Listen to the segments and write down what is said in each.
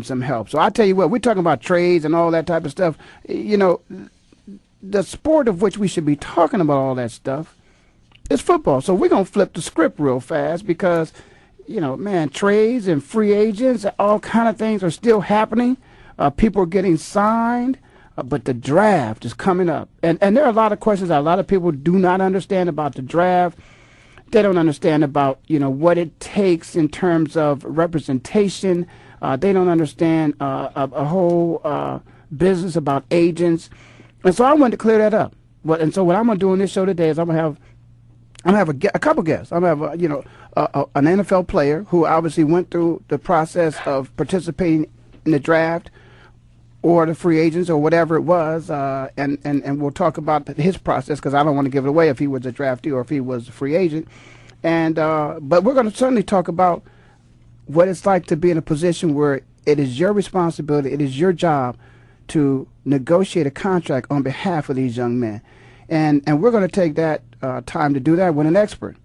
some help. So I tell you what, we're talking about trades and all that type of stuff. You know, the sport of which we should be talking about all that stuff is football. So we're gonna flip the script real fast because, you know, man, trades and free agents, all kind of things are still happening. People are getting signed, but the draft is coming up, and there are a lot of questions that a lot of people do not understand about the draft. They don't understand about, you know, what it takes in terms of representation. They don't understand a whole business about agents, and so I wanted to clear that up. And so what I'm gonna do on this show today is I'm gonna have a couple guests. I'm gonna have an NFL player who obviously went through the process of participating in the draft or the free agents or whatever it was, and we'll talk about his process because I don't want to give it away if he was a draftee or if he was a free agent. And but we're going to certainly talk about what it's like to be in a position where it is your responsibility, it is your job to negotiate a contract on behalf of these young men. And we're going to take that time to do that with an expert.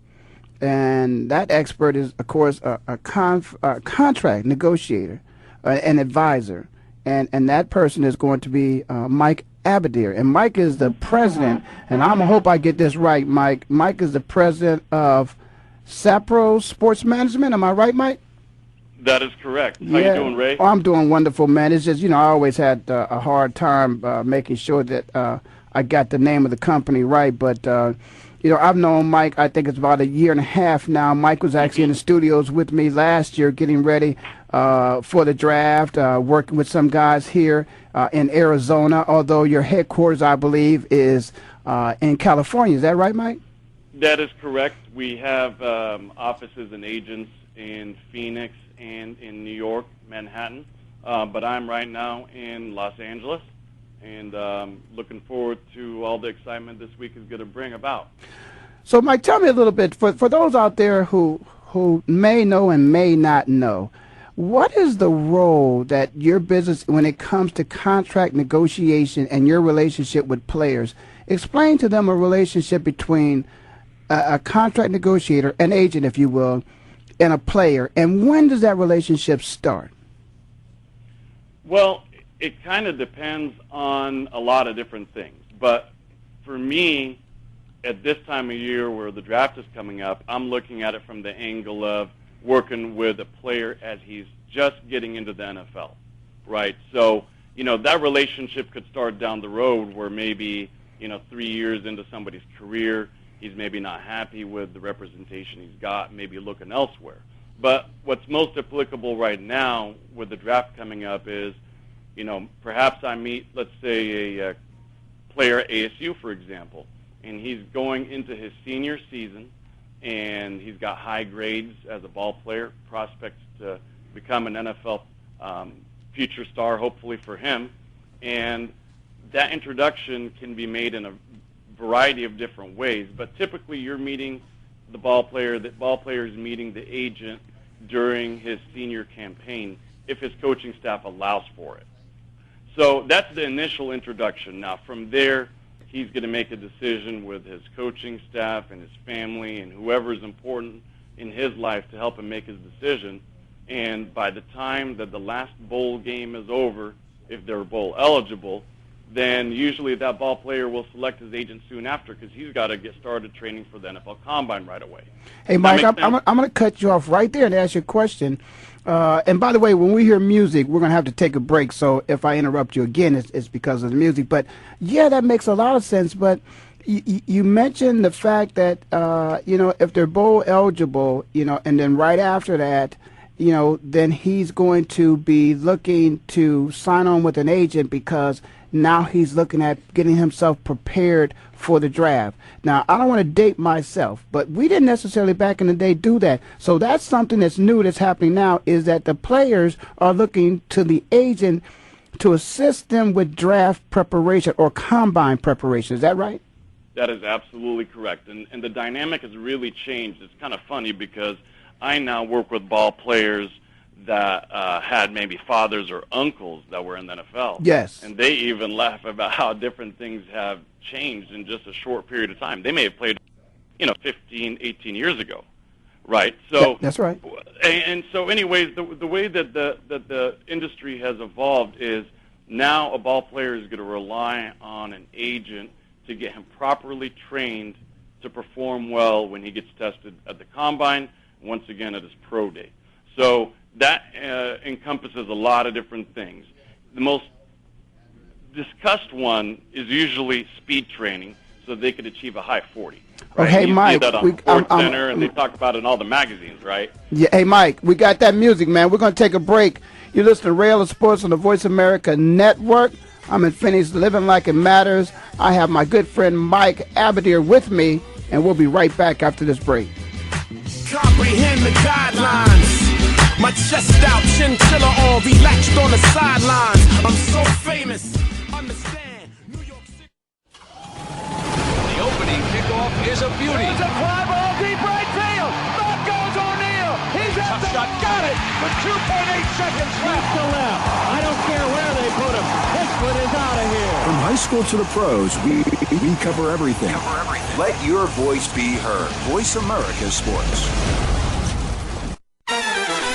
And that expert is, of course, a contract negotiator, an advisor. And that person is going to be Mike Abadir. And Mike is the president, and I hope I get this right, Mike. Mike is the president of SAPROS Sports Management. Am I right, Mike? That is correct. How you doing, Ray? Oh, I'm doing wonderful, man. It's just, you know, I always had a hard time making sure that I got the name of the company right. But, you know, I've known Mike, I think it's about a year and a half now. Mike was actually in the studios with me last year getting ready for the draft, working with some guys here in Arizona, although your headquarters, I believe, is in California. Is that right, Mike? That is correct. We have offices and agents in Phoenix and in New York, Manhattan, but I'm right now in Los Angeles, and looking forward to all the excitement this week is going to bring about. So, Mike, tell me a little bit, for those out there who may know and may not know, what is the role that your business, when it comes to contract negotiation and your relationship with players, explain to them a relationship between a contract negotiator, an agent, if you will, and a player, and when does that relationship start? Well, it kind of depends on a lot of different things. But for me, at this time of year where the draft is coming up, I'm looking at it from the angle of working with a player as he's just getting into the NFL, right? So, you know, that relationship could start down the road where maybe, you know, 3 years into somebody's career, he's maybe not happy with the representation he's got, maybe looking elsewhere. But what's most applicable right now with the draft coming up is, you know, perhaps I meet, let's say, a player at ASU, for example, and he's going into his senior season, and he's got high grades as a ball player, prospects to become an NFL future star, hopefully for him. And that introduction can be made in a variety of different ways, but typically you're meeting the ball player is meeting the agent during his senior campaign if his coaching staff allows for it. So that's the initial introduction. Now from there, he's going to make a decision with his coaching staff and his family and whoever is important in his life to help him make his decision. And by the time that the last bowl game is over, if they're bowl eligible, then usually that ball player will select his agent soon after because he's got to get started training for the NFL Combine right away. Hey, Mike, I'm going to cut you off right there and ask you a question. And by the way, when we hear music, we're going to have to take a break. So if I interrupt you again, it's because of the music. But, yeah, that makes a lot of sense. But you mentioned the fact that, you know, if they're bowl eligible, you know, and then right after that, you know, then he's going to be looking to sign on with an agent because now he's looking at getting himself prepared for the draft. Now, I don't want to date myself, but we didn't necessarily back in the day do that. So that's something that's new that's happening now is that the players are looking to the agent to assist them with draft preparation or combine preparation. Is that right? That is absolutely correct. And the dynamic has really changed. It's kind of funny because I now work with ball players that had maybe fathers or uncles that were in the NFL. Yes. And they even laugh about how different things have changed in just a short period of time. They may have played, 15, 18 years ago, right? So that's right. And so, anyways, the way that the industry has evolved is now a ball player is going to rely on an agent to get him properly trained to perform well when he gets tested at the combine, once again at his pro day. So that encompasses a lot of different things. The most discussed one is usually speed training, so they could achieve a high 40. Right? Okay, you Mike. see that on SportsCenter, and they talk about it in all the magazines, right? Yeah. Hey, Mike, we got that music, man. We're going to take a break. You listen to Rail of Sports on the Voice America Network. I'm in Phoenix, living like it matters. I have my good friend Mike Abadir with me, and we'll be right back after this break. Comprehend the guidelines. My chest out, chinchilla on, relaxed on the sidelines. I'm so famous. Understand, New York City. The opening kickoff is a beauty. It's a fly ball deep right field. Back goes O'Neal. He's at the shot. Got it with 2.8 seconds left to left. I don't care where they put him. This one is out of here. From high school to the pros, we cover everything. Let your voice be heard. Voice America Sports.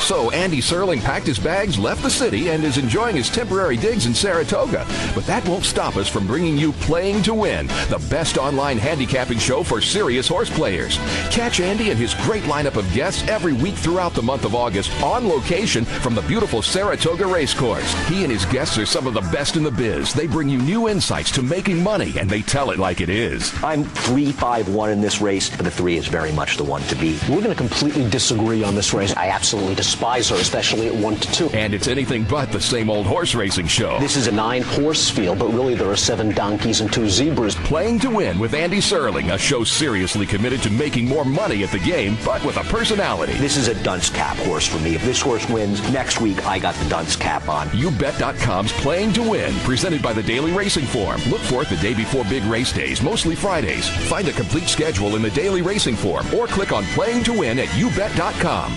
So Andy Serling packed his bags, left the city, and is enjoying his temporary digs in Saratoga. But that won't stop us from bringing you Playing to Win, the best online handicapping show for serious horse players. Catch Andy and his great lineup of guests every week throughout the month of August on location from the beautiful Saratoga Racecourse. He and his guests are some of the best in the biz. They bring you new insights to making money, and they tell it like it is. I'm 3-5-1 in this race, but the 3 is very much the one to beat. We're going to completely disagree on this race. I absolutely despise her, especially at 1-2. And it's anything but the same old horse racing show. This is a 9-horse field, but really there are 7 donkeys and 2 zebras. Playing to Win with Andy Serling, a show seriously committed to making more money at the game, but with a personality. This is a dunce cap horse for me. If this horse wins, next week I got the dunce cap on. YouBet.com's Playing to Win, presented by the Daily Racing Form. Look for it the day before big race days, mostly Fridays. Find a complete schedule in the Daily Racing Form or click on Playing to Win at YouBet.com.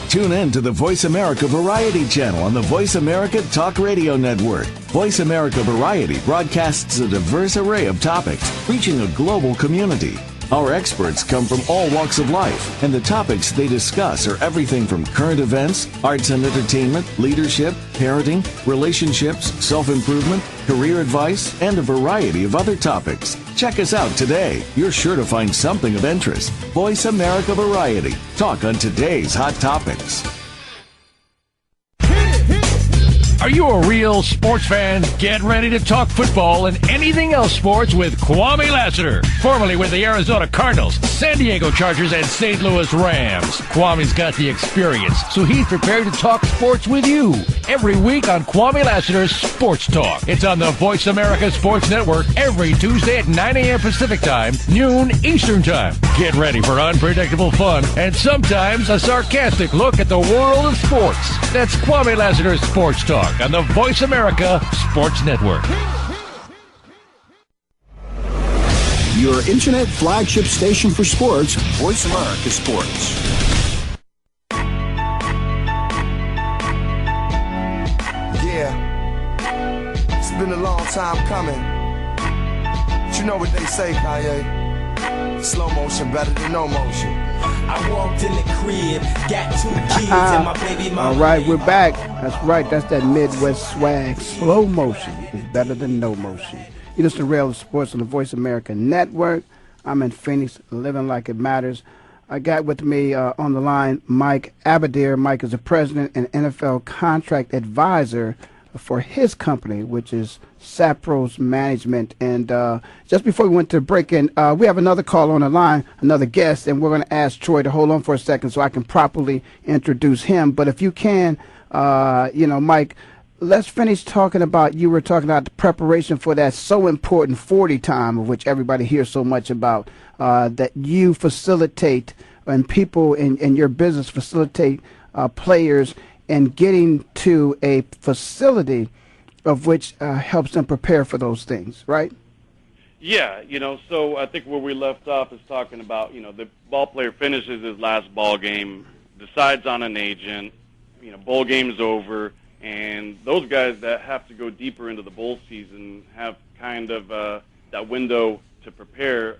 Tune in to the Voice America Variety channel on the Voice America Talk Radio Network. Voice America Variety broadcasts a diverse array of topics, reaching a global community. Our experts come from all walks of life, and the topics they discuss are everything from current events, arts and entertainment, leadership, parenting, relationships, self-improvement, career advice, and a variety of other topics. Check us out today. You're sure to find something of interest. Voice America Variety. Talk on today's hot topics. Are you a real sports fan? Get ready to talk football and anything else sports with Kwame Lassiter, formerly with the Arizona Cardinals, San Diego Chargers, and St. Louis Rams. Kwame's got the experience, so he's prepared to talk sports with you every week on Kwame Lassiter's Sports Talk. It's on the Voice America Sports Network every Tuesday at 9 a.m. Pacific Time, noon Eastern Time. Get ready for unpredictable fun and sometimes a sarcastic look at the world of sports. That's Kwame Lassiter's Sports Talk on the Voice America Sports Network. Your internet flagship station for sports, Voice America Sports. Yeah, it's been a long time coming. But you know what they say, Kanye? Slow motion better than no motion. I walked in the crib, got 2 kids and my baby mama. All right, we're back. That's right. That's that Midwest swag. Slow motion is better than no motion. You listen to Rail of Sports on the Voice America Network. I'm in Phoenix, living like it matters. I got with me on the line Mike Abadir. Mike is the president and NFL contract advisor for his company, which is SAPROS Management. And just before we went to break in, we have another call on the line, another guest, and we're going to ask Troy to hold on for a second so I can properly introduce him. But if you can, Mike, let's finish talking about, you were talking about the preparation for that so important 40 time, of which everybody hears so much about, that you facilitate and people in your business facilitate players and getting to a facility of which helps them prepare for those things, right? Yeah, so I think where we left off is talking about, the ball player finishes his last ball game, decides on an agent, bowl game's over, and those guys that have to go deeper into the bowl season have kind of that window to prepare,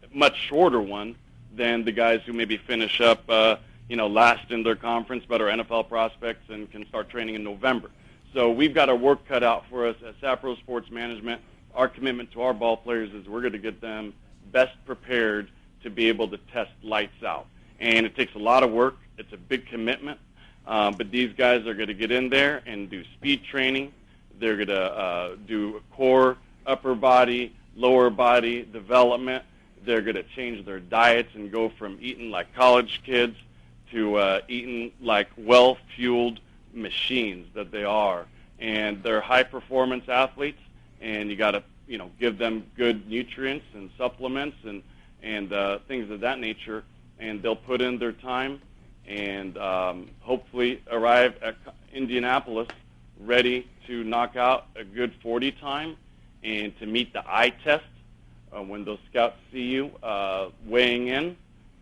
a much shorter one than the guys who maybe finish up, last in their conference but are NFL prospects and can start training in November. So we've got our work cut out for us at SAPROS Sports Management. Our commitment to our ball players is we're going to get them best prepared to be able to test lights out. And it takes a lot of work. It's a big commitment. But these guys are going to get in there and do speed training. They're going to do core, upper body, lower body development. They're going to change their diets and go from eating like college kids to eating like well-fueled machines that they are. And they're high-performance athletes, and you got to, give them good nutrients and supplements and things of that nature, and they'll put in their time and hopefully arrive at Indianapolis ready to knock out a good 40 time and to meet the eye test. When those scouts see you weighing in,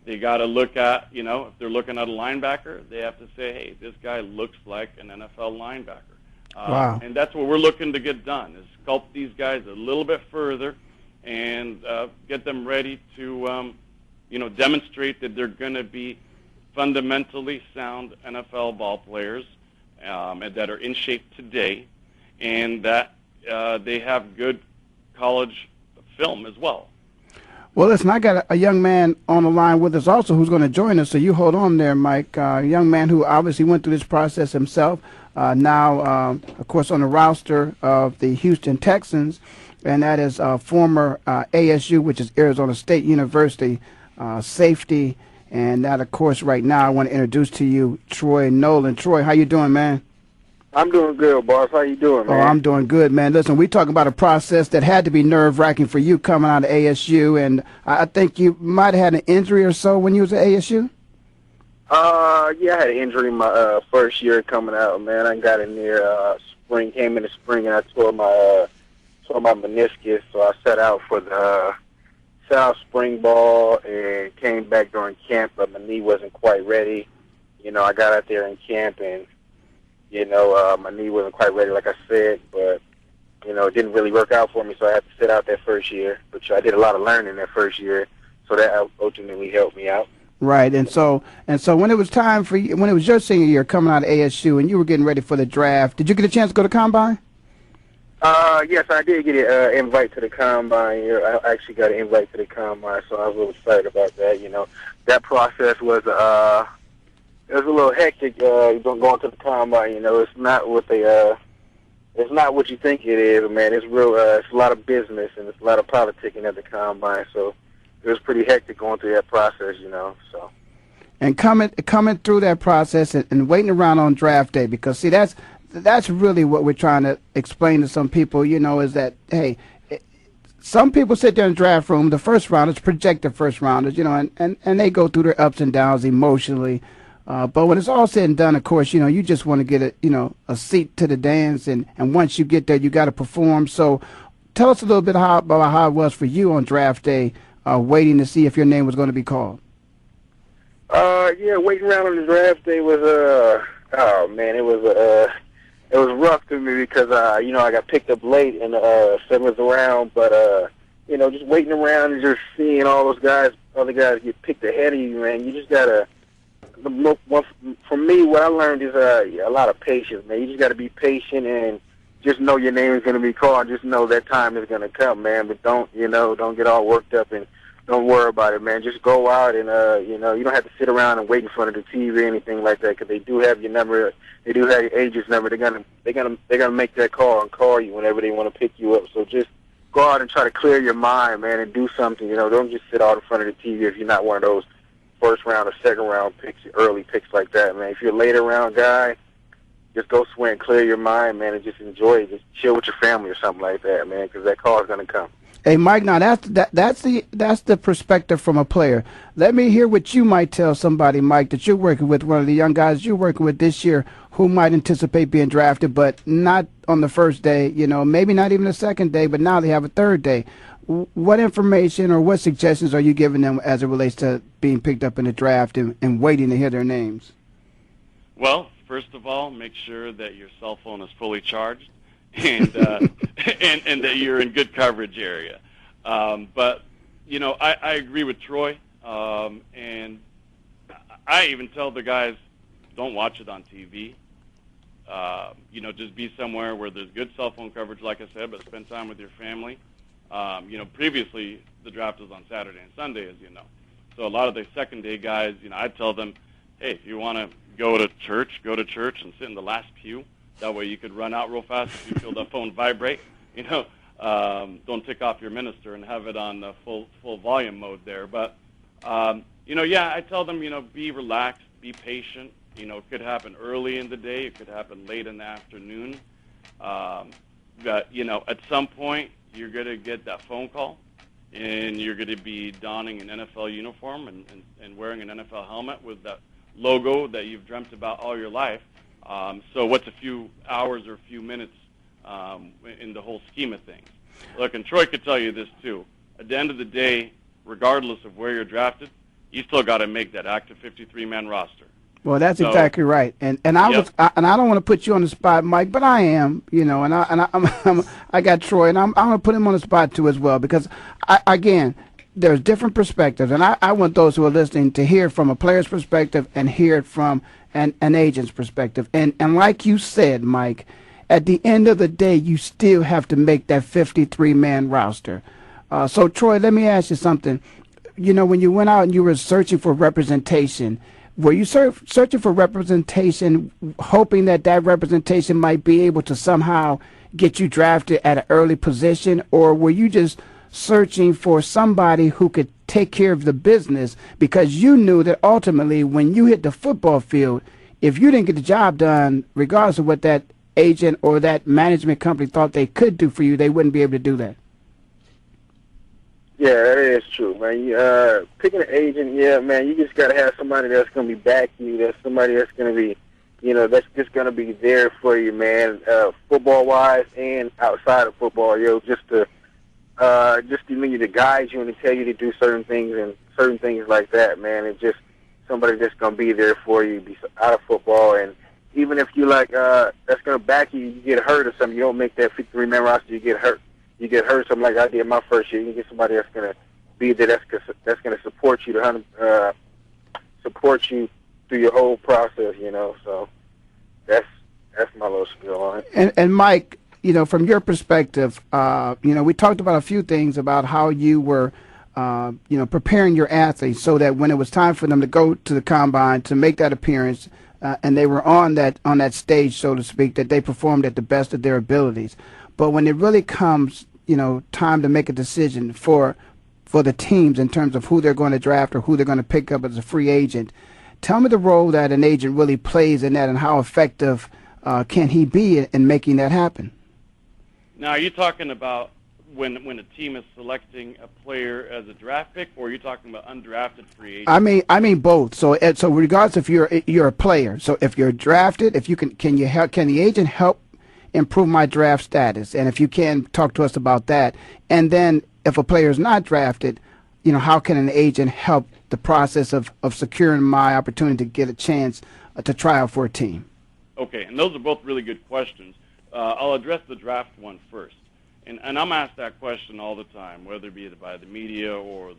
they got to look at, if they're looking at a linebacker, they have to say, hey, this guy looks like an NFL linebacker. Wow. And that's what we're looking to get done, is sculpt these guys a little bit further and get them ready to, demonstrate that they're going to be fundamentally sound NFL ball players and that are in shape today, and that they have good college film as well. Well, listen, I got a young man on the line with us also who's going to join us, so you hold on there, Mike. A young man who obviously went through this process himself, now, of course, on the roster of the Houston Texans, and that is former ASU, which is Arizona State University, safety. And that, of course, right now I want to introduce to you Troy Nolan. Troy, how you doing, man? I'm doing good, boss. How you doing, man? Oh, I'm doing good, man. Listen, we talking about a process that had to be nerve-wracking for you coming out of ASU, and I think you might have had an injury or so when you was at ASU? Yeah, I had an injury my first year coming out, man. I got in there came in the spring, and I tore my meniscus, so I set out for the South spring ball and came back during camp, but my knee wasn't quite ready. I got out there in camp and, my knee wasn't quite ready, like I said, but, it didn't really work out for me, so I had to sit out that first year. But I did a lot of learning that first year, so that ultimately helped me out. Right, and so when it was time for you, when it was your senior year coming out of ASU and you were getting ready for the draft, did you get a chance to go to Combine? Yes, I did get an invite to the Combine. I actually got an invite to the Combine, so I was a little excited about that. That process was it was a little hectic going to the Combine. It's not what it's not what you think it is, man. It's real. It's a lot of business and it's a lot of politicking at the Combine. So it was pretty hectic going through that process, So. And coming through that process and waiting around on draft day, because see that's really what we're trying to explain to some people, is that, hey, some people sit there in the draft room, the first rounders, projected first rounders, and they go through their ups and downs emotionally. But when it's all said and done, of course, you just want to get a seat to the dance. And once you get there, you got to perform. So tell us a little bit about how it was for you on draft day, waiting to see if your name was going to be called. Yeah, waiting around on the draft day was, it was rough to me because, I got picked up late in the 7th round, but, just waiting around and just seeing all those other guys get picked ahead of you, man, you just got to, for me, what I learned is a lot of patience, man. You just got to be patient and just know your name is going to be called. Just know that time is going to come, man, but don't get all worked up and don't worry about it, man. Just go out and, you don't have to sit around and wait in front of the TV or anything like that, because they do have your number. They do have your agent's number. They're gonna make that call and call you whenever they want to pick you up. So just go out and try to clear your mind, man, and do something. Don't just sit out in front of the TV if you're not one of those first round or second round picks, early picks like that, man. If you're a later round guy, just go swing, clear your mind, man, and just enjoy it. Just chill with your family or something like that, man, because that call is gonna come. Hey, Mike, now that's the perspective from a player. Let me hear what you might tell somebody, Mike, that you're working with, one of the young guys you're working with this year who might anticipate being drafted, but not on the first day, maybe not even the second day, but now they have a third day. What information or what suggestions are you giving them as it relates to being picked up in the draft and waiting to hear their names? Well, first of all, make sure that your cell phone is fully charged. and that you're in good coverage area. But, I agree with Troy. And I even tell the guys, don't watch it on TV. Just be somewhere where there's good cell phone coverage, like I said, but spend time with your family. Previously the draft was on Saturday and Sunday, as you know. So a lot of the second day guys, I tell them, hey, if you want to go to church and sit in the last pew. That way you could run out real fast if you feel the phone vibrate. Don't tick off your minister and have it on the full volume mode there. But, I tell them, be relaxed, be patient. It could happen early in the day. It could happen late in the afternoon. But, at some point you're going to get that phone call, and you're going to be donning an NFL uniform and wearing an NFL helmet with that logo that you've dreamt about all your life. So what's a few hours or a few minutes in the whole scheme of things? Look, and Troy could tell you this too. At the end of the day, regardless of where you're drafted, you still got to make that active 53-man roster. Well, that's exactly right, and I don't want to put you on the spot, Mike, but I am, I got Troy, and I'm going to put him on the spot too as well, because again, there's different perspectives, and I want those who are listening to hear from a player's perspective and hear it from an agent's perspective, and like you said, Mike, at the end of the day, you still have to make that 53-man roster. So Troy, let me ask you something. When you went out and you were searching for representation. Were you searching for representation, hoping that representation might be able to somehow get you drafted at an early position, or were you just searching for somebody who could take care of the business because you knew that ultimately when you hit the football field, if you didn't get the job done, regardless of what that agent or that management company thought they could do for you, they wouldn't be able to do that? Yeah, that is true, man. Picking an agent, man, you just got to have somebody that's going to be backing you. That's somebody that's going to be, that's just going to be there for you, man, football-wise and outside of football, just to guide you and to tell you to do certain things and certain things like that, man. It's just somebody that's going to be there for you out of football. And even if you that's going to back you, you get hurt or something, you don't make that 53-man roster, you get hurt. Something like I did my first year. You can get somebody that's going to be there, that's going to support you, support you through your whole process, So that's my little spiel on it. And Mike, from your perspective, we talked about a few things about how you were, preparing your athletes so that when it was time for them to go to the combine to make that appearance, and they were on that stage, so to speak, that they performed at the best of their abilities. But when it really comes, time to make a decision for the teams in terms of who they're going to draft or who they're going to pick up as a free agent, tell me the role that an agent really plays in that and how effective can he be in making that happen? Now, are you talking about when a team is selecting a player as a draft pick, or are you talking about undrafted free agents? I mean both. So regardless if you're a player, so if you're drafted, if you can the agent help improve my draft status? And if you can, talk to us about that. And then if a player is not drafted, how can an agent help the process of securing my opportunity to get a chance to try out for a team? Okay, and those are both really good questions. I'll address the draft one first. And I'm asked that question all the time, whether it be by the media or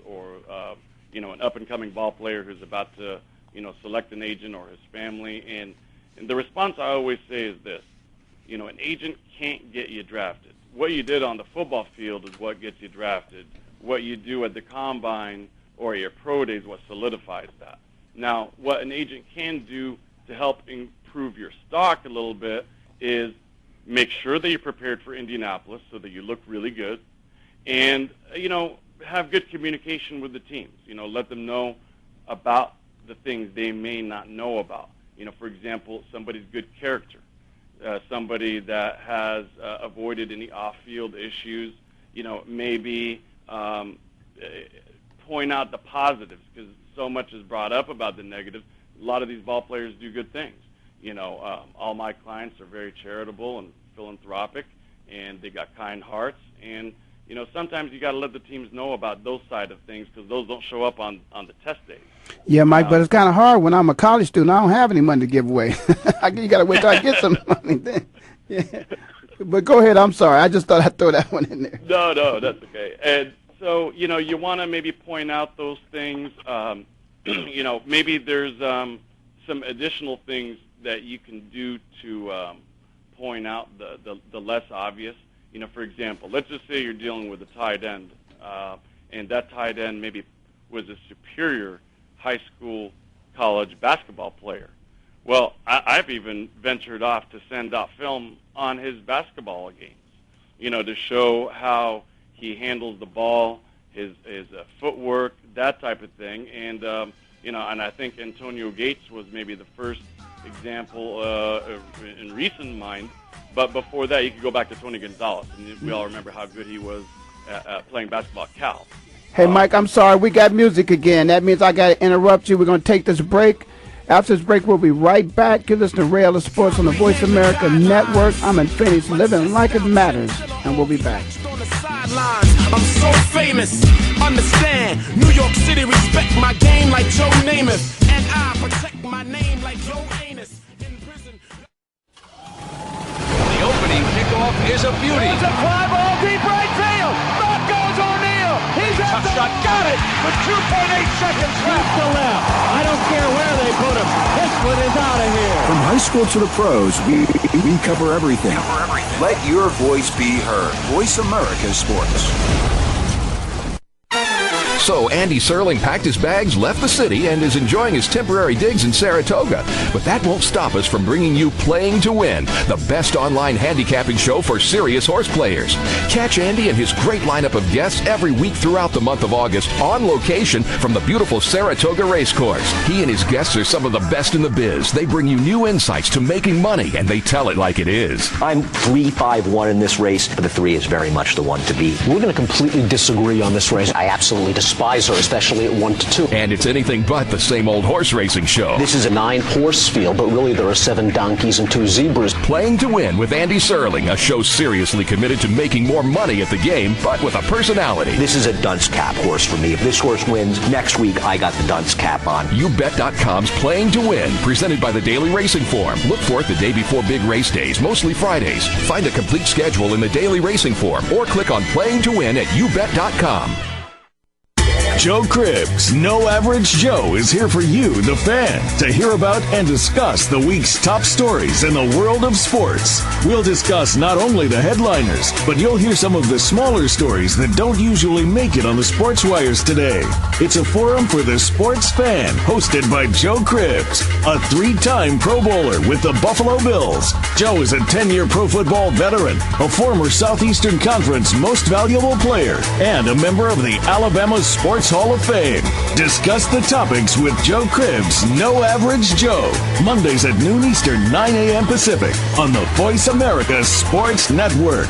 an up-and-coming ball player who's about to, select an agent or his family. And the response I always say is this. An agent can't get you drafted. What you did on the football field is what gets you drafted. What you do at the combine or your pro day is what solidifies that. Now, what an agent can do to help improve your stock a little bit is make sure that you're prepared for Indianapolis so that you look really good, and, have good communication with the teams. Let them know about the things they may not know about. For example, somebody's good character. Somebody that has avoided any off-field issues, maybe point out the positives, because so much is brought up about the negatives. A lot of these ball players do good things. All my clients are very charitable and philanthropic, and they got kind hearts. And, sometimes you got to let the teams know about those side of things, because those don't show up on the test days. Yeah, Mike, but it's kind of hard when I'm a college student. I don't have any money to give away. You got to wait till I get some money then. Yeah. But go ahead. I'm sorry. I just thought I'd throw that one in there. No, that's okay. And So, you want to maybe point out those things. Maybe there's some additional things that you can do to point out the less obvious. For example, let's just say you're dealing with a tight end, and that tight end maybe was a superior high school, college basketball player. Well, I've even ventured off to send out film on his basketball games, to show how he handles the ball, his footwork, that type of thing. And, and I think Antonio Gates was maybe the first example in recent mind. But before that, you could go back to Tony Gonzalez, and we all remember how good he was at playing basketball at Cal. Hey, Mike, I'm sorry. We got music again. That means I got to interrupt you. We're going to take this break. After this break, we'll be right back. Give us the Rail of Sports on the Voice America Network. I'm in Phoenix, living like it matters, and we'll be back. I'm so famous, understand. New York City respect my game like Joe Namath, and I protect my name like Joe Anus. In prison. The opening kickoff is a beauty. It's a fly ball deep right field. Back goes O'Neal. He's at the shot. Got it with 2.8 seconds left to left. I don't care where they put him. This one is out of here. From high school to the pros, we cover everything. Let your voice be heard. Voice America Sports. So Andy Serling packed his bags, left the city, and is enjoying his temporary digs in Saratoga. But that won't stop us from bringing you Playing to Win, the best online handicapping show for serious horse players. Catch Andy and his great lineup of guests every week throughout the month of August on location from the beautiful Saratoga Racecourse. He and his guests are some of the best in the biz. They bring you new insights to making money, and they tell it like it is. I'm 3-5-1 in this race, but the 3 is very much the one to beat. We're going to completely disagree on this race. I absolutely despise her, especially at 1-2. And it's anything but the same old horse racing show. This is a 9-horse field, but really there are 7 donkeys and 2 zebras. Playing to Win with Andy Serling, a show seriously committed to making more money at the game, but with a personality. This is a dunce cap horse for me. If this horse wins, next week I got the dunce cap on. YouBet.com's Playing to Win, presented by the Daily Racing Form. Look for it the day before big race days, mostly Fridays. Find a complete schedule in the Daily Racing Form or click on Playing to Win at YouBet.com. Joe Cribbs, No Average Joe, is here for you, the fan, to hear about and discuss the week's top stories in the world of sports. We'll discuss not only the headliners, but you'll hear some of the smaller stories that don't usually make it on the sports wires today. It's a forum for the sports fan, hosted by Joe Cribbs, a 3-time Pro Bowler with the Buffalo Bills. Joe is a 10-year pro football veteran, a former Southeastern Conference Most Valuable Player, and a member of the Alabama Sports Hall of Fame. Discuss the topics with Joe Cribbs, No Average Joe. Mondays at noon Eastern, 9 a.m. Pacific on the Voice America Sports Network.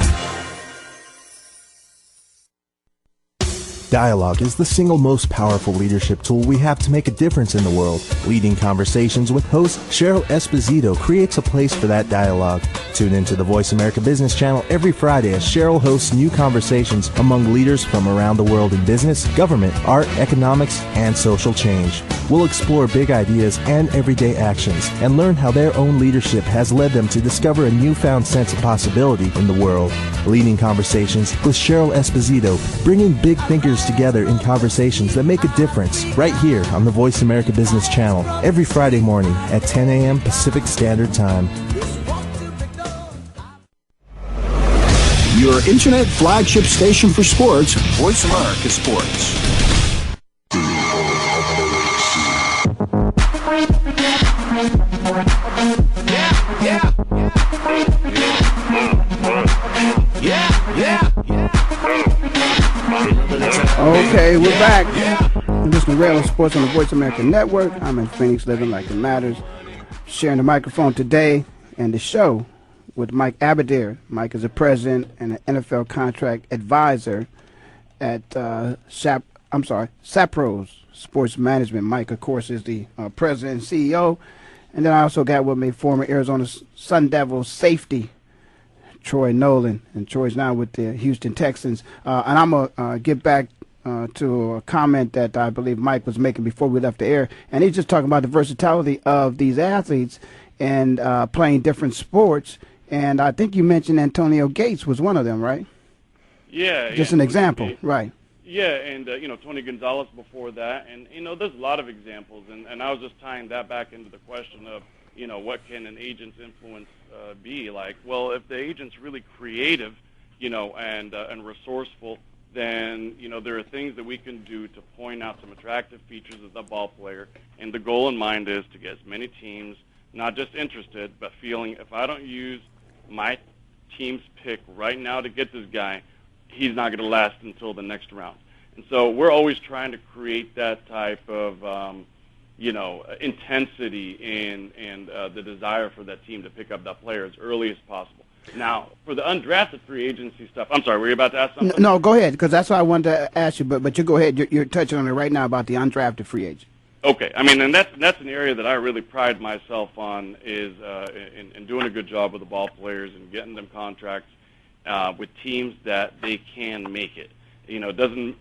Dialogue is the single most powerful leadership tool we have to make a difference in the world. Leading Conversations with host Cheryl Esposito creates a place for that dialogue. Tune into the Voice America Business Channel every Friday as Cheryl hosts new conversations among leaders from around the world in business, government, art, economics, and social change. We'll explore big ideas and everyday actions and learn how their own leadership has led them to discover a newfound sense of possibility in the world. Leading Conversations with Cheryl Esposito, bringing big thinkers together in conversations that make a difference right here on the Voice America Business Channel every Friday morning at 10 a.m. Pacific Standard Time. Your internet flagship station for sports, Voice America Sports. Okay, we're back. This is Rail of Sports on the Voice America Network. I'm in Phoenix, living like it matters. Sharing the microphone today and the show with Mike Abadir. Mike is a president and an NFL contract advisor at SAPROS Sports Management. Mike, of course, is the president and CEO. And then I also got with me former Arizona Sun Devils safety Troy Nolan, and Troy's now with the Houston Texans. And I'm going to get back to a comment that I believe Mike was making before we left the air. And he's just talking about the versatility of these athletes and playing different sports. And I think you mentioned Antonio Gates was one of them, right? Yeah. Just an example, right. Yeah, and Tony Gonzalez before that, and there's a lot of examples, and I was just tying that back into the question of what can an agent's influence be like. Well, if the agent's really creative, and resourceful, then there are things that we can do to point out some attractive features of the ball player, and the goal in mind is to get as many teams not just interested, but feeling if I don't use my team's pick right now to get this guy, he's not going to last until the next round. And so we're always trying to create that type of, intensity and the desire for that team to pick up that player as early as possible. Now, for the undrafted free agency stuff, I'm sorry, were you about to ask something? No, go ahead, because that's what I wanted to ask you, but you go ahead. You're touching on it right now about the undrafted free agent. Okay, and that's an area that I really pride myself on is in doing a good job with the ball players and getting them contracts with teams that they can make it. It doesn't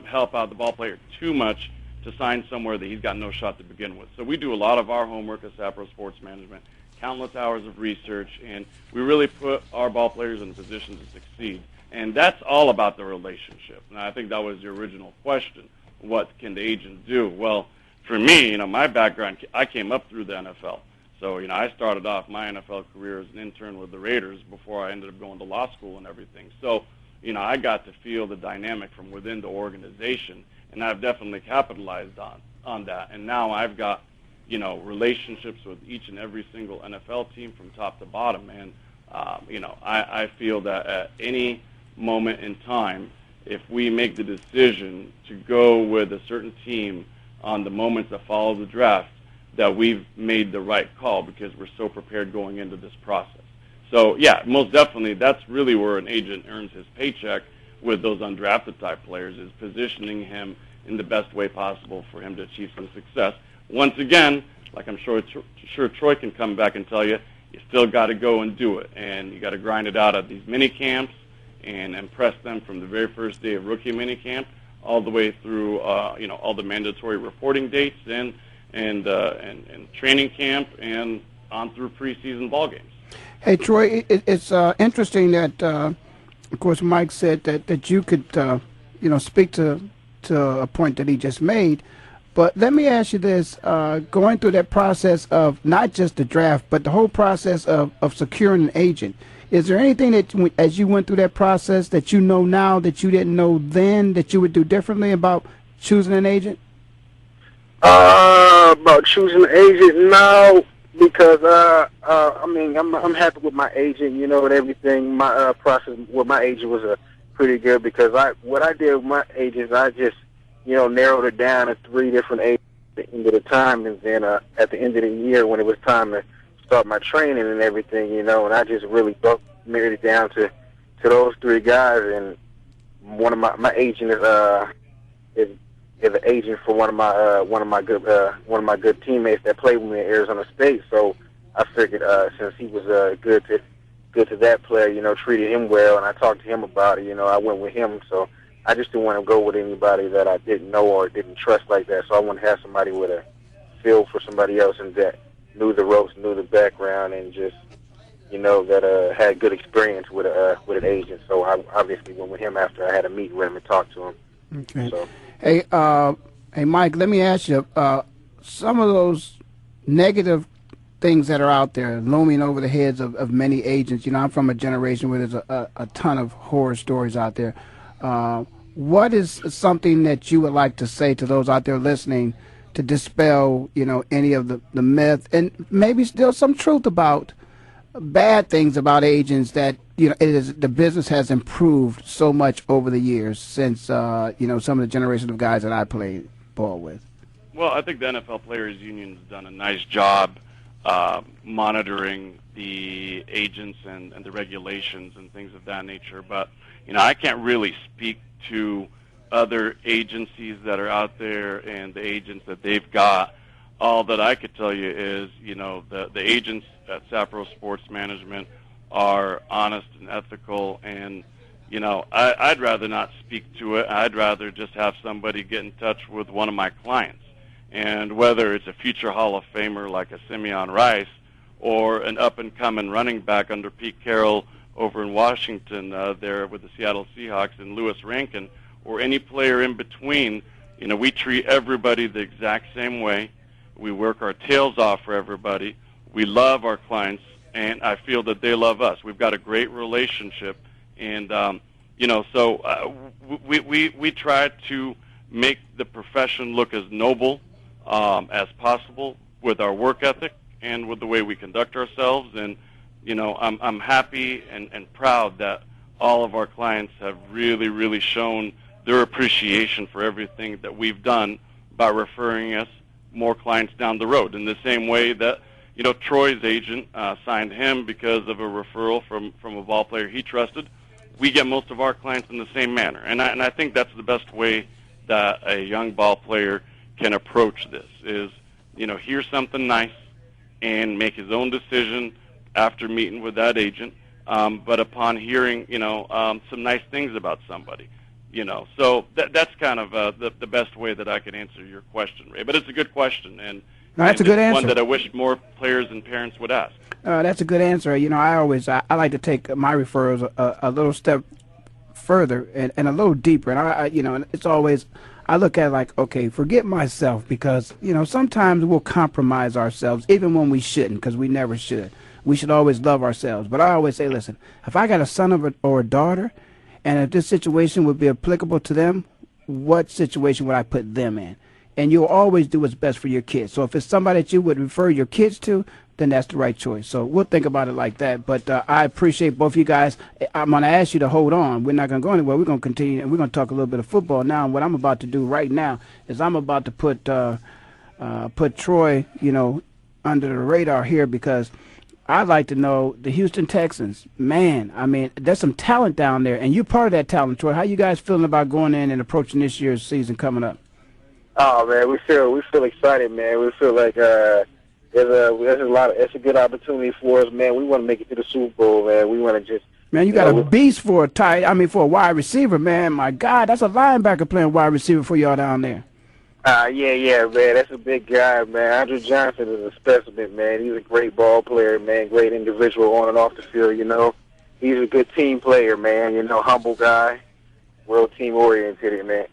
help out the ball player too much to sign somewhere that he's got no shot to begin with. So we do a lot of our homework at SAPROS Sports Management, countless hours of research, and we really put our ball players in a position to succeed. And that's all about the relationship. And I think that was the original question. What can the agent do? Well, for me, my background, I came up through the NFL. So, I started off my NFL career as an intern with the Raiders before I ended up going to law school and everything. So, I got to feel the dynamic from within the organization, and I've definitely capitalized on that. And now I've got, relationships with each and every single NFL team from top to bottom. And, I feel that at any moment in time, if we make the decision to go with a certain team on the moments that follow the draft, that we've made the right call because we're so prepared going into this process. So, yeah, most definitely that's really where an agent earns his paycheck with those undrafted type players, is positioning him in the best way possible for him to achieve some success. Once again, like I'm sure Troy can come back and tell you, you still got to go and do it, and you got to grind it out at these mini camps and impress them from the very first day of rookie mini camp all the way through, all the mandatory reporting dates and training camp and on through preseason ball games. Hey, Troy, it's interesting that, of course, Mike said that you could, speak to a point that he just made. But let me ask you this, going through that process of not just the draft, but the whole process of securing an agent, is there anything that, as you went through that process, that you know now that you didn't know then that you would do differently about choosing an agent? About choosing an agent now, because I'm happy with my agent, and everything. My process with my agent was pretty good, because what I did with my agents, I just narrowed it down to 3 different agents at the end of the time, and then at the end of the year when it was time to start my training and everything, and I just really narrowed it down to those 3 guys. And one of my agent is an agent for one of my good teammates that played with me at Arizona State. So I figured since he was good to that player, treated him well, and I talked to him about it, I went with him. So I just didn't want to go with anybody that I didn't know or didn't trust like that. So I wanted to have somebody with a feel for somebody else and that knew the ropes, knew the background, and just that had good experience with an agent. So I obviously went with him after I had a meeting with him and talked to him. Okay. So. Hey, Mike, let me ask you, some of those negative things that are out there looming over the heads of many agents. I'm from a generation where there's a ton of horror stories out there. What is something that you would like to say to those out there listening to dispel, any of the myth and maybe still some truth about bad things about agents that, the business has improved so much over the years since, some of the generation of guys that I played ball with? Well, I think the NFL Players Union has done a nice job monitoring the agents and the regulations and things of that nature. But, I can't really speak to other agencies that are out there and the agents that they've got. All that I could tell you is, the agents at SAPROS Sports Management are honest and ethical, and, I'd rather not speak to it. I'd rather just have somebody get in touch with one of my clients. And whether it's a future Hall of Famer like a Simeon Rice or an up-and-coming running back under Pete Carroll over in Washington there with the Seattle Seahawks and Lewis Rankin, or any player in between, you know, we treat everybody the exact same way. We work our tails off for everybody. We love our clients, and I feel that they love us. We've got a great relationship, and you know, so we try to make the profession look as noble as possible with our work ethic and with the way we conduct ourselves. And you know, I'm happy and proud that all of our clients have really shown their appreciation for everything that we've done by referring us more clients down the road. In the same way that, you know, Troy's agent signed him because of a referral from a ball player he trusted. We get most of our clients in the same manner, and I think that's the best way that a young ball player can approach this. Is, you know, hear something nice and make his own decision after meeting with that agent. But upon hearing, you know, some nice things about somebody, you know, so that's kind of the best way that I can answer your question, Ray. But it's a good question, and no, that's a good answer. One that I wish more players and parents would ask. That's a good answer. You know, I like to take my referrals a little step further and a little deeper. And I you know, it's always, I look at it like, okay, forget myself, because, you know, sometimes we'll compromise ourselves even when we shouldn't, because we never should. We should always love ourselves. But I always say, listen, if I got a son or a daughter, and if this situation would be applicable to them, what situation would I put them in? And you'll always do what's best for your kids. So if it's somebody that you would refer your kids to, then that's the right choice. So we'll think about it like that. But I appreciate both of you guys. I'm going to ask you to hold on. We're not going to go anywhere. We're going to continue, and we're going to talk a little bit of football now. And what I'm about to do right now is I'm about to put Troy, you know, under the radar here, because I'd like to know the Houston Texans. Man, I mean, there's some talent down there, and you're part of that talent, Troy. How you guys feeling about going in and approaching this year's season coming up? Oh man, we feel excited, man. We feel like it's a good opportunity for us, man. We want to make it to the Super Bowl, man. We want to just, man, you got a beast for a wide receiver, man. My God, that's a linebacker playing wide receiver for y'all down there. Yeah, man. That's a big guy, man. Andrew Johnson is a specimen, man. He's a great ball player, man. Great individual on and off the field, you know. He's a good team player, man. You know, humble guy, real team oriented, man.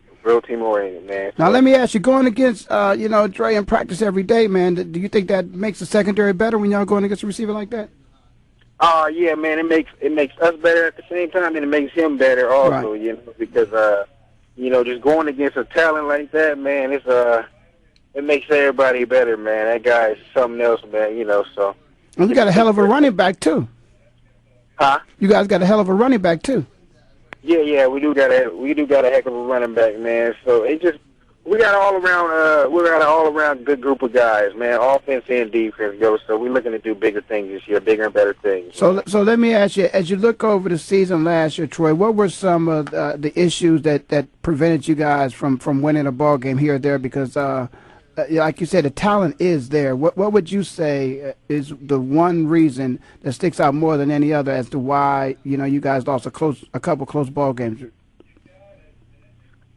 Now, let me ask you, going against, you know, Dre in practice every day, man, do you think that makes the secondary better when y'all going against a receiver like that? Yeah, man, it makes us better at the same time, and it makes him better also, right. You know, because, you know, just going against a talent like that, man, it makes everybody better, man. That guy is something else, man, you know, so. And you got a hell of a running back, too. Huh? You guys got a hell of a running back, too. Yeah, we do got a heck of a running back, man. So we got an all around good group of guys, man, offense and defense, yo. So we're looking to do bigger things this year, bigger and better things. So let me ask you, as you look over the season last year, Troy, what were some of the issues that prevented you guys from winning a ball game here or there? Because like you said, the talent is there. What would you say is the one reason that sticks out more than any other as to why, you know, you guys lost a couple close ball games?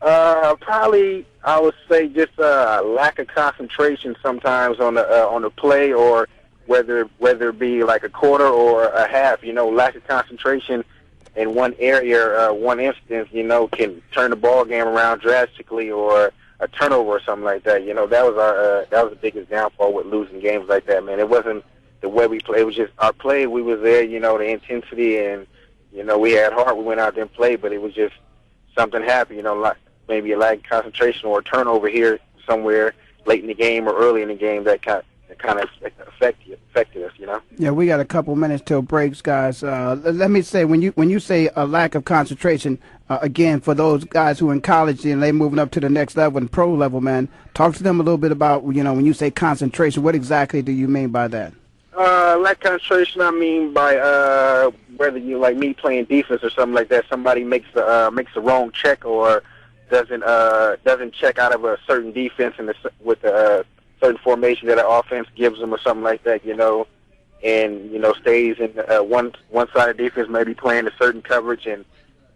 Probably I would say just lack of concentration sometimes on the play, or whether it be like a quarter or a half. You know, lack of concentration in one area, one instance, you know, can turn the ball game around drastically, or a turnover or something like that. You know, that was the biggest downfall with losing games like that, man. It wasn't the way we played. It was just our play. We was there, you know, the intensity, and, you know, we had heart. We went out there and played, but it was just something happened, you know, like maybe a lack of concentration or a turnover here somewhere late in the game or early in the game that kind of affected us, you know. Yeah, we got a couple minutes till breaks, guys. Let me say, when you say a lack of concentration, again, for those guys who are in college and they moving up to the next level and pro level, man, talk to them a little bit about, you know, when you say concentration, what exactly do you mean by that? Lack of concentration, I mean by whether you, like me, playing defense or something like that, somebody makes the wrong check or doesn't check out of a certain defense with a certain formation that an offense gives them or something like that, you know, and, you know, stays in one side of defense may be playing a certain coverage, and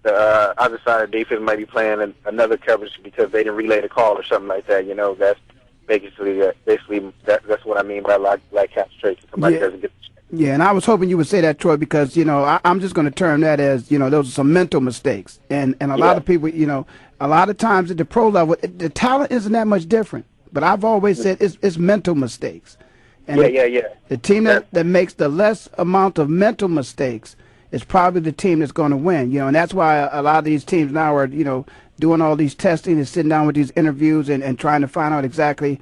the other side of defense might be playing another coverage because they didn't relay the call or something like that. You know, that's basically that's what I mean by lack concentration. Somebody doesn't get the check. Yeah, and I was hoping you would say that, Troy, because, you know, I'm just going to term that as, you know, those are some mental mistakes, and a lot of people, you know, a lot of times at the pro level, the talent isn't that much different. But I've always said it's mental mistakes. And the team that makes the less amount of mental mistakes is probably the team that's going to win. You know, and that's why a lot of these teams now are, doing all these testing and sitting down with these interviews and trying to find out exactly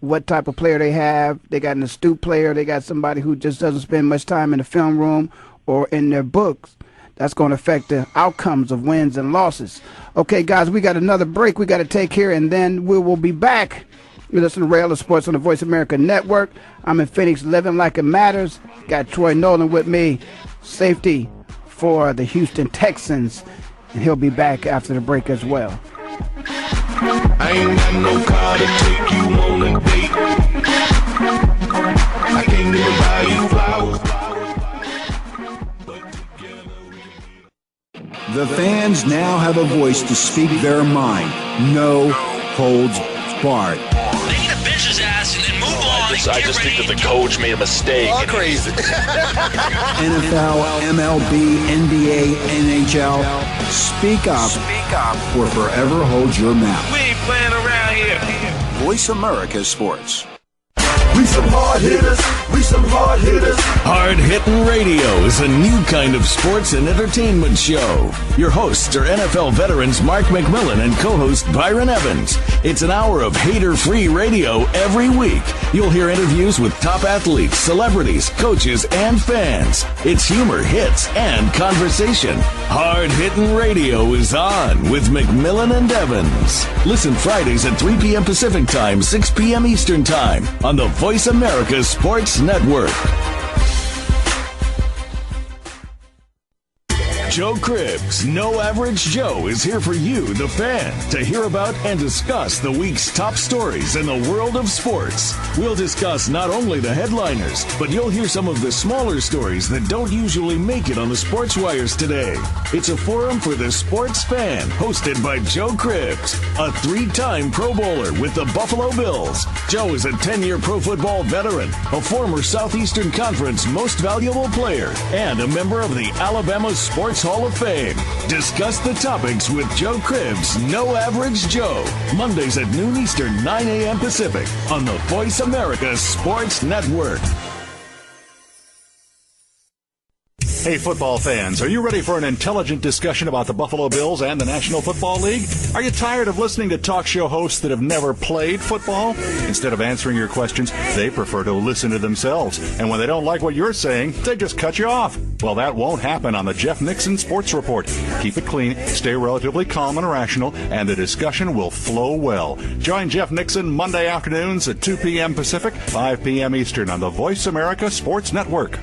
what type of player they have. They got an astute player. They got somebody who just doesn't spend much time in the film room or in their books. That's going to affect the outcomes of wins and losses. Okay, guys, we got another break we got to take here, and then we will be back. You listen to Rail of Sports on the Voice America Network. I'm in Phoenix, living like it matters. Got Troy Nolan with me, safety for the Houston Texans, and he'll be back after the break as well. I ain't got no car to take you on a date. I can't even buy you flowers. The fans now have a voice to speak their mind. No holds barred. They need to bench his ass and move on. I just think that the coach made a mistake. All crazy. NFL, MLB, NBA, NHL. Speak up or forever hold your mouth. We ain't playing around here. Voice America Sports. We some hard hitters. We some hard hitters. Hard Hittin' Radio is a new kind of sports and entertainment show. Your hosts are NFL veterans Mark McMillan and co-host Byron Evans. It's an hour of hater-free radio every week. You'll hear interviews with top athletes, celebrities, coaches, and fans. It's humor, hits, and conversation. Hard Hittin' Radio is on with McMillan and Evans. Listen Fridays at 3 p.m. Pacific Time, 6 p.m. Eastern Time on the Voice America Sports Network. Joe Cribbs, No Average Joe, is here for you, the fan, to hear about and discuss the week's top stories in the world of sports. We'll discuss not only the headliners, but you'll hear some of the smaller stories that don't usually make it on the sports wires today. It's a forum for the sports fan, hosted by Joe Cribbs, a 3-time Pro Bowler with the Buffalo Bills. Joe is a 10-year pro football veteran, a former Southeastern Conference Most Valuable Player, and a member of the Alabama Sports Hall of Fame. Discuss the topics with Joe Cribbs, No Average Joe. Mondays at noon Eastern, 9 a.m. Pacific on the Voice America Sports Network. Hey, football fans, are you ready for an intelligent discussion about the Buffalo Bills and the National Football League? Are you tired of listening to talk show hosts that have never played football? Instead of answering your questions, they prefer to listen to themselves. And when they don't like what you're saying, they just cut you off. Well, that won't happen on the Jeff Nixon Sports Report. Keep it clean, stay relatively calm and rational, and the discussion will flow well. Join Jeff Nixon Monday afternoons at 2 p.m. Pacific, 5 p.m. Eastern on the Voice America Sports Network.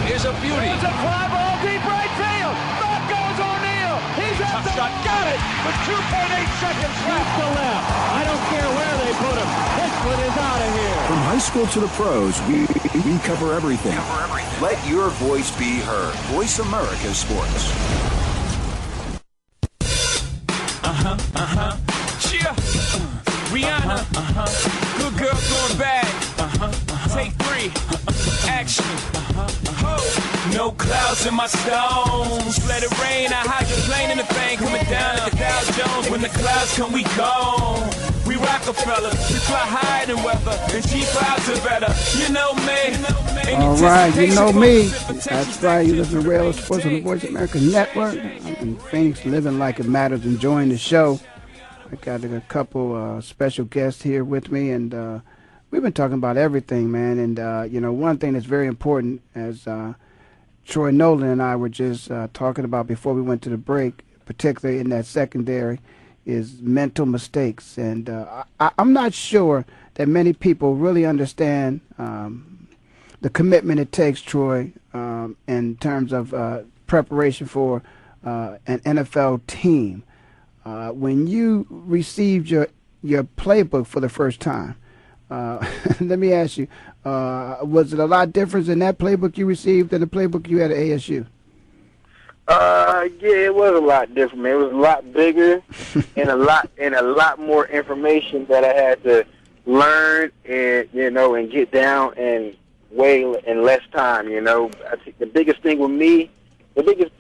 Is a beauty. It's a fly ball deep right field. Back goes O'Neal. He's at the shot. Got it with 2.8 seconds left to left. I don't care where they put him. This one is out of here. From high school to the pros, we cover everything. Let your voice be heard. Voice America Sports. Cheer. Rihanna. Good girl going bad. Take 3. Action. No clouds in my stones. Let it rain. I hydroplane in the bank. Coming down like a Dow Jones. When the clouds come, we gone. We Rockefeller. We fly higher than weather. And cheap clouds are better. You know me. All right, you know me. That's right. You listen to Rail of Sports on the Voice America Network. I'm in Phoenix, living like it matters, enjoying the show. I got a couple special guests here with me, and we've been talking about everything, man. And, one thing that's very important, as Troy Nolan and I were just talking about before we went to the break, particularly in that secondary, is mental mistakes. And I'm not sure that many people really understand the commitment it takes, Troy, in terms of preparation for an NFL team. When you received your playbook for the first time, let me ask you, was it a lot different in that playbook you received than the playbook you had at ASU? Yeah, it was a lot different, man. It was a lot bigger and a lot more information that I had to learn and and get down and in less time. You know, I think the biggest thing with me transitioning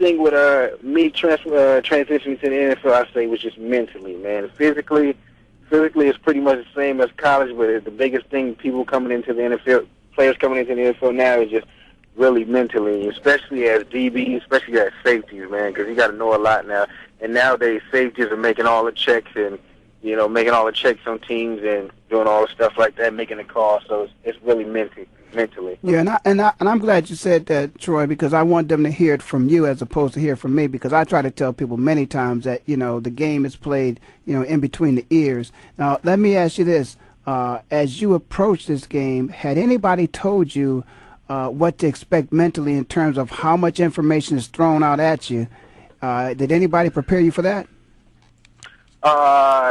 to the NFL, I say, was just mentally, man. Physically it's pretty much the same as college, but the biggest thing players coming into the NFL now is just really mentally, especially as DBs, especially as safeties, man, because you got to know a lot now. And nowadays, safeties are making all the checks and, you know, making all the checks on teams and doing all the stuff like that, making the call. So it's really mentally. Yeah, and I'm glad you said that, Troy, because I want them to hear it from you as opposed to hear it from me, because I try to tell people many times that, you know, the game is played, you know, in between the ears. Now, let me ask you this. As you approach this game, had anybody told you what to expect mentally in terms of how much information is thrown out at you? Did anybody prepare you for that?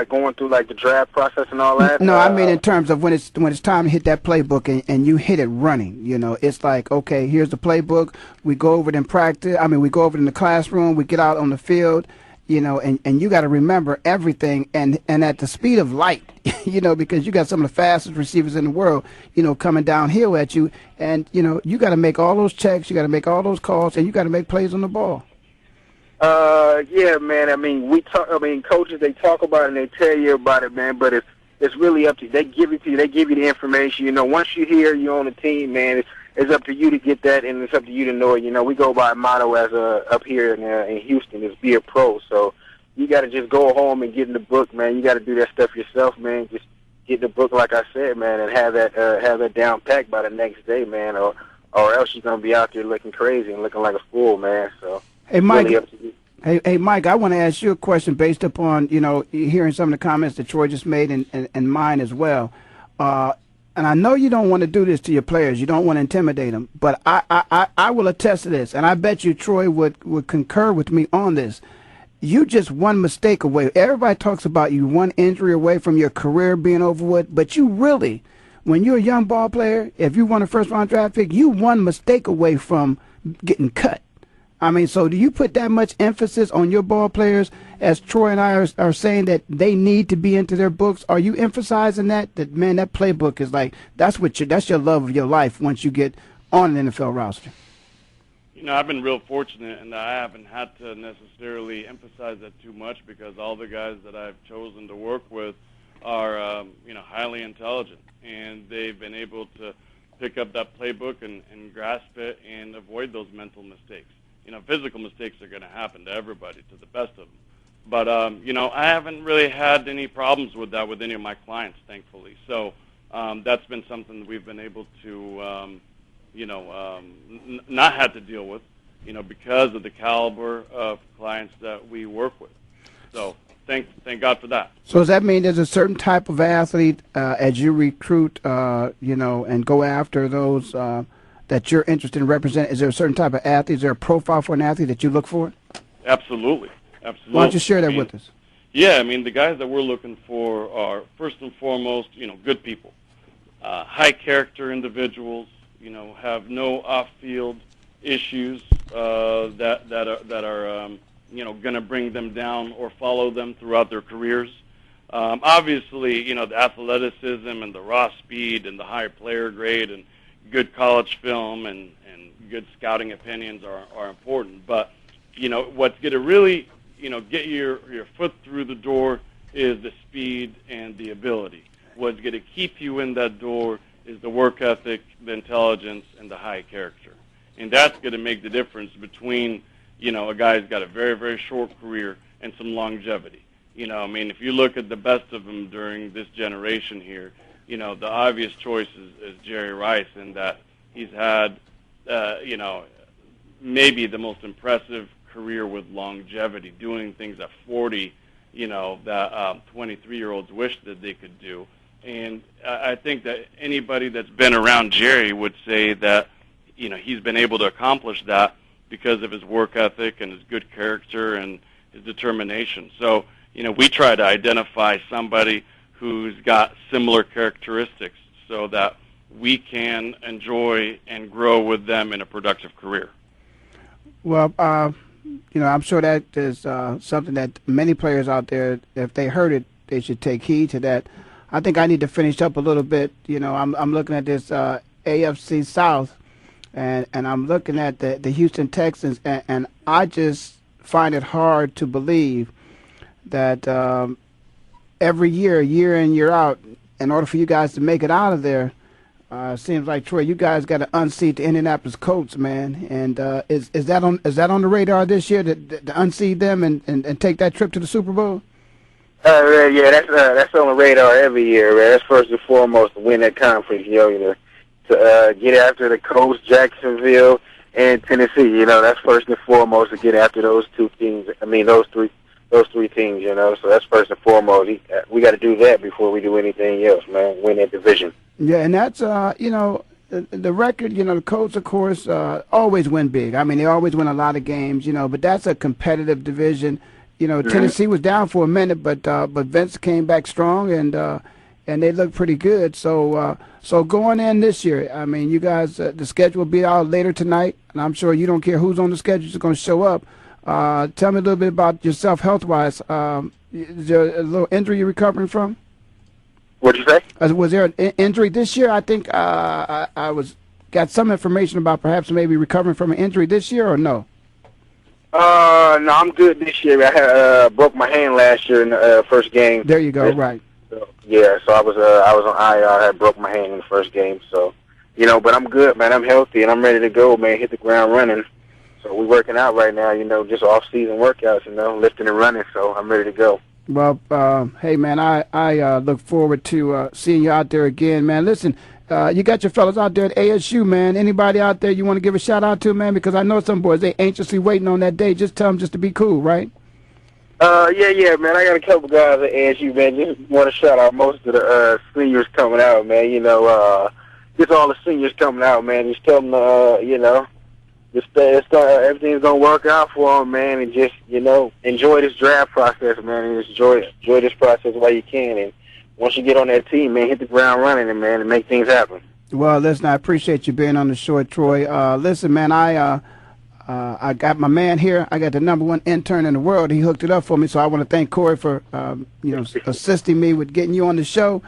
Going through like the draft process and all that. No, I mean in terms of when it's time to hit that playbook and you hit it running. You know, it's like, okay, here's the playbook. We go over it in practice. I mean, we go over it in the classroom. We get out on the field. You know, and you got to remember everything and at the speed of light. You know, because you got some of the fastest receivers in the world. You know, coming downhill at you, and you know you got to make all those checks. You got to make all those calls, and you got to make plays on the ball. Yeah, man. I mean, coaches, they talk about it and they tell you about it, man. But it's really up to you. They give it to you. They give you the information. You know, once you hear you're on the team, man, it's up to you to get that, and it's up to you to know it. You know, we go by a motto as up here in Houston is be a pro. So you got to just go home and get in the book, man. You got to do that stuff yourself, man. Just get in the book, like I said, man, and have that down packed by the next day, man, or else you're gonna be out there looking crazy and looking like a fool, man. So. Hey, Mike. Really up to you. Hey, Mike, I want to ask you a question based upon, you know, hearing some of the comments that Troy just made and mine as well. And I know you don't want to do this to your players. You don't want to intimidate them. But I will attest to this, and I bet you Troy would concur with me on this. You just one mistake away. Everybody talks about you one injury away from your career being over with, but you really, when you're a young ball player, if you won a first-round draft pick, you one mistake away from getting cut. I mean, so do you put that much emphasis on your ball players as Troy and I are saying that they need to be into their books? Are you emphasizing that man, that playbook is like, that's your love of your life once you get on an NFL roster? You know, I've been real fortunate, and I haven't had to necessarily emphasize that too much because all the guys that I've chosen to work with are, you know, highly intelligent, and they've been able to pick up that playbook and grasp it and avoid those mental mistakes. You know, physical mistakes are going to happen to everybody, to the best of them. But, you know, I haven't really had any problems with that with any of my clients, thankfully. So that's been something that we've been able to, you know, not have to deal with, you know, because of the caliber of clients that we work with. So thank God for that. So does that mean there's a certain type of athlete as you recruit, you know, and go after those that you're interested in representing? Is there a certain type of athlete? Is there a profile for an athlete that you look for? Absolutely. Why don't you share that with us? Yeah, I mean, the guys that we're looking for are, first and foremost, you know, good people, high-character individuals, you know, have no off-field issues that are you know, going to bring them down or follow them throughout their careers. Obviously, you know, the athleticism and the raw speed and the high player grade and good college film and good scouting opinions are important. But, you know, what's going to really, you know, get your foot through the door is the speed and the ability. What's going to keep you in that door is the work ethic, the intelligence, and the high character. And that's going to make the difference between, you know, a guy who's got a very, very short career and some longevity. You know, I mean, if you look at the best of them during this generation here, you know, the obvious choice is Jerry Rice, in that he's had, you know, maybe the most impressive career with longevity, doing things at 40, you know, that 23-year-olds wish that they could do. And I think that anybody that's been around Jerry would say that, you know, he's been able to accomplish that because of his work ethic and his good character and his determination. So, you know, we try to identify somebody who's got similar characteristics so that we can enjoy and grow with them in a productive career. Well, you know, I'm sure that is something that many players out there, if they heard it, they should take heed to that. I think I need to finish up a little bit. You know, I'm looking at this AFC South, and I'm looking at the Houston Texans, and I just find it hard to believe that every year in, year out, in order for you guys to make it out of there, seems like, Troy, you guys got to unseat the Indianapolis Colts, man. And is that on the radar this year to unseat them and take that trip to the Super Bowl? Yeah, that's on the radar every year, man. That's first and foremost to win that conference, to get after the Colts, Jacksonville, and Tennessee. That's first and foremost to get after those two teams. I mean, those three teams. So that's first and foremost. We got to do that before we do anything else, man. Win that division. Yeah, and that's the record. The Colts, of course, always win big. I mean, they always win a lot of games. But that's a competitive division. Tennessee was down for a minute, but Vince came back strong, and they look pretty good. So going in this year, I mean, you guys, the schedule will be out later tonight, and I'm sure you don't care who's on the schedule; it's going to show up. Tell me a little bit about yourself, health-wise. Is there a little injury you're recovering from? What'd you say? Was there an injury this year? I think I got some information about perhaps maybe recovering from an injury this year, or no? No, I'm good this year. I had broke my hand last year in the first game. There you go. Right. So, yeah, so I was on IR. I had broke my hand in the first game. So, but I'm good, man. I'm healthy and I'm ready to go, man. Hit the ground running. So we're working out right now. Just off-season workouts. Lifting and running. So I'm ready to go. Well, hey, man, I look forward to seeing you out there again, man. Listen. You got your fellas out there at ASU, man. Anybody out there you want to give a shout-out to, man? Because I know some boys, they anxiously waiting on that day. Just tell them just to be cool, right? Yeah, man. I got a couple guys at ASU, man. Just want to shout out most of the seniors coming out, man. Just all the seniors coming out, man. Just tell them, everything's going to work out for them, man. And just, enjoy this draft process, man. And just enjoy this process while you can. And once you get on that team, man, hit the ground running, and make things happen. Well, listen, I appreciate you being on the show, Troy. Listen, man, I got my man here. I got the #1 intern in the world. He hooked it up for me, so I want to thank Corey for assisting me with getting you on the show.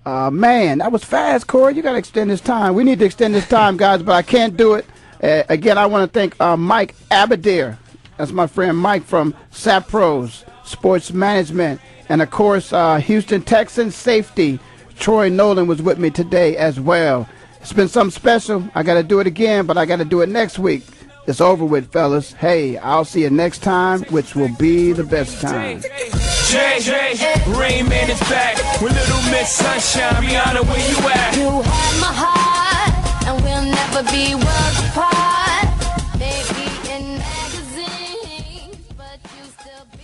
Man, that was fast, Corey. You got to extend this time. We need to extend this time, guys, but I can't do it. Again, I want to thank Mike Abadir. That's my friend Mike from SAPROS Sports Management. And, of course, Houston Texans safety Troy Nolan was with me today as well. It's been something special. I got to do it again, but I got to do it next week. It's over with, fellas. Hey, I'll see you next time, which will be the best time. Rain Man is back with Little Miss Sunshine. Rihanna, where you at? You have my heart, and we'll never be worlds apart. Maybe in magazines, but you still be.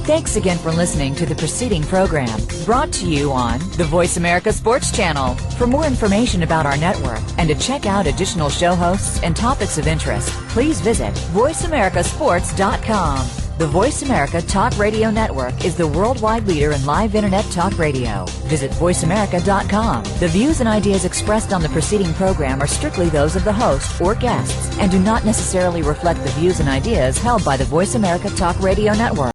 Thanks again for listening to the preceding program, brought to you on the Voice America Sports Channel. For more information about our network and to check out additional show hosts and topics of interest, please visit voiceamericasports.com. The Voice America Talk Radio Network is the worldwide leader in live Internet talk radio. Visit voiceamerica.com. The views and ideas expressed on the preceding program are strictly those of the host or guests and do not necessarily reflect the views and ideas held by the Voice America Talk Radio Network.